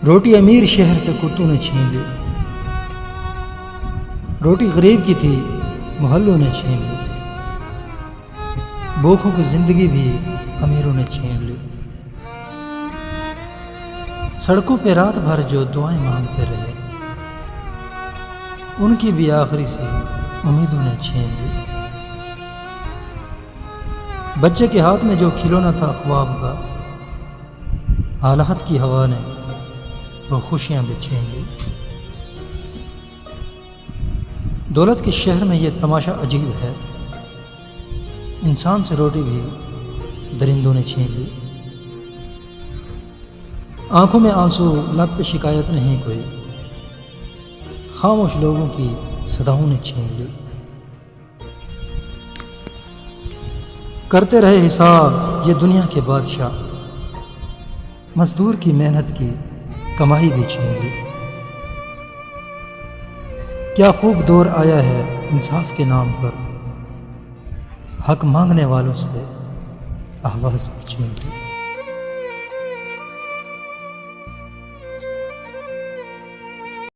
روٹی امیر شہر کے کتوں نے چھین لی، روٹی غریب کی تھی محلوں نے چھین لی، بوکھوں کی زندگی بھی امیروں نے چھین لی۔ سڑکوں پہ رات بھر جو دعائیں مانگتے رہے، ان کی بھی آخری سی امیدوں نے چھین لی۔ بچے کے ہاتھ میں جو کھلونا تھا خواب کا، حالات کی ہوا نے وہ خوشیاں بھی چھین لی۔ دولت کے شہر میں یہ تماشا عجیب ہے، انسان سے روٹی بھی درندوں نے چھین لی۔ آنکھوں میں آنسو، لب پہ شکایت نہیں کوئی، خاموش لوگوں کی صداؤں نے چھین لی۔ کرتے رہے حساب یہ دنیا کے بادشاہ، مزدور کی محنت کی کمائی بھی چھین لی۔ کیا خوب دور آیا ہے انصاف کے نام پر، حق مانگنے والوں سے آواز بھی چھین لی۔